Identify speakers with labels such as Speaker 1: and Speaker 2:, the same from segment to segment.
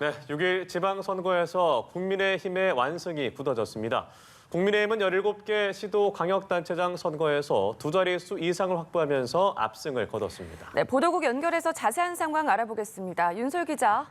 Speaker 1: 네, 6일 지방선거에서 국민의힘의 완승이 굳어졌습니다. 국민의힘은 17개 시도 광역단체장 선거에서 두 자릿수 이상을 확보하면서 압승을 거뒀습니다.
Speaker 2: 네, 보도국 연결해서 자세한 상황 알아보겠습니다. 윤솔 기자.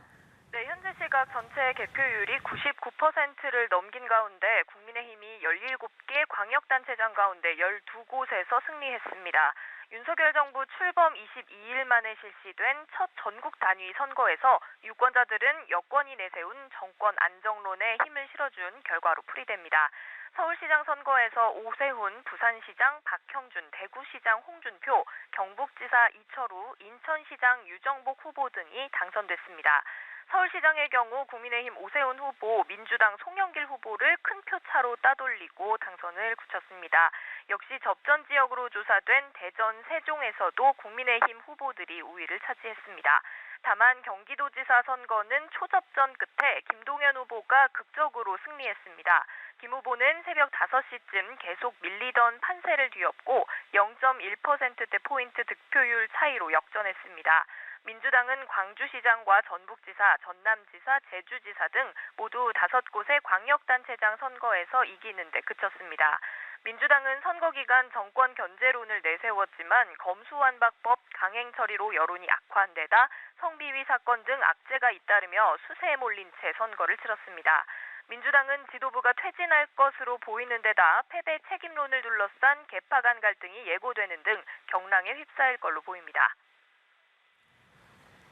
Speaker 3: 네, 현재 시각 전체 개표율이 99%를 넘긴 가운데 국민의힘이 17개 광역단체장 가운데 12곳에서 승리했습니다. 윤석열 정부 출범 22일 만에 실시된 첫 전국 단위 선거에서 유권자들은 여권이 내세운 정권 안정론에 힘을 실어준 결과로 풀이됩니다. 서울시장 선거에서 오세훈, 부산시장 박형준, 대구시장 홍준표, 경북지사 이철우, 인천시장 유정복 후보 등이 당선됐습니다. 서울시장의 경우 국민의힘 오세훈 후보, 민주당 송영길 후보를 큰 표 차로 따돌리고 당선을 굳혔습니다. 역시 접전 지역으로 조사된 대전, 세종에서도 국민의힘 후보들이 우위를 차지했습니다. 다만 경기도지사 선거는 초접전 끝에 김동연 후보가 극적으로 승리했습니다. 김 후보는 새벽 5시쯤 계속 밀리던 판세를 뒤엎고 0.1%포인트 득표율 차이로 역전했습니다. 민주당은 광주시장과 전북지사, 전남지사, 제주지사 등 모두 5곳의 광역단체장 선거에서 이기는 데 그쳤습니다. 민주당은 선거 기간 정권 견제론을 내세웠지만 검수완박법 강행 처리로 여론이 악화한 데다 성비위 사건 등 악재가 잇따르며 수세에 몰린 채 선거를 치렀습니다. 민주당은 지도부가 퇴진할 것으로 보이는 데다 패배 책임론을 둘러싼 계파 간 갈등이 예고되는 등 경랑에 휩싸일 걸로 보입니다.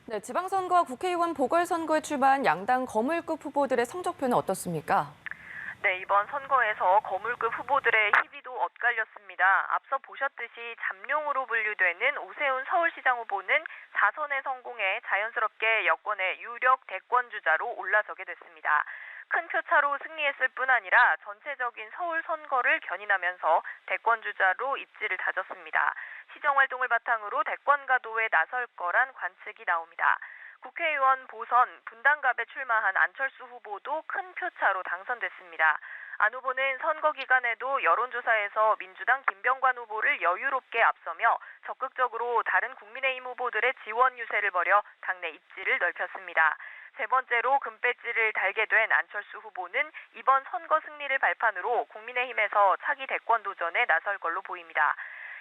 Speaker 2: 네, 지방선거와 국회의원 보궐선거에 출마한 양당 거물급 후보들의 성적표는 어떻습니까?
Speaker 3: 네, 이번 선거에서 거물급 후보들의 희비도 엇갈렸습니다. 앞서 보셨듯이 잠룡으로 분류되는 오세훈 서울시장 후보는 4선에 성공해 자연스럽게 여권의 유력 대권주자로 올라서게 됐습니다. 큰 표차로 승리했을 뿐 아니라 전체적인 서울 선거를 견인하면서 대권주자로 입지를 다졌습니다. 시정활동을 바탕으로 대권 가도에 나설 거란 관측이 나옵니다. 국회의원 보선, 분당갑에 출마한 안철수 후보도 큰 표차로 당선됐습니다. 안 후보는 선거 기간에도 여론조사에서 민주당 김병관 후보를 여유롭게 앞서며 적극적으로 다른 국민의힘 후보들의 지원 유세를 벌여 당내 입지를 넓혔습니다. 세 번째로 금배지를 달게 된 안철수 후보는 이번 선거 승리를 발판으로 국민의힘에서 차기 대권 도전에 나설 걸로 보입니다.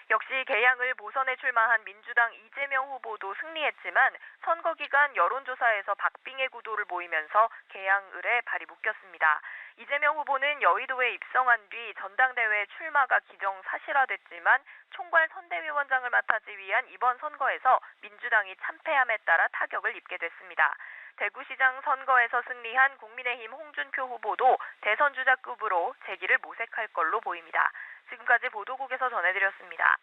Speaker 3: 역시 개양을 보선에 출마한 민주당 이재명 후보도 승리했지만 선거 기간 여론조사에서 박빙의 구도를 보이면서 개양을에 발이 묶였습니다. 이재명 후보는 여의도에 입성한 뒤 전당대회 출마가 기정사실화됐지만 총괄 선대위원장을 맡아지 위한 이번 선거에서 민주당이 참패함에 따라 타격을 입게 됐습니다. 대구시장 선거에서 승리한 국민의힘 홍준표 후보도 대선 주자급으로 재기를 모색할 걸로 보입니다. 지금까지 보도국에서 전해드렸습니다.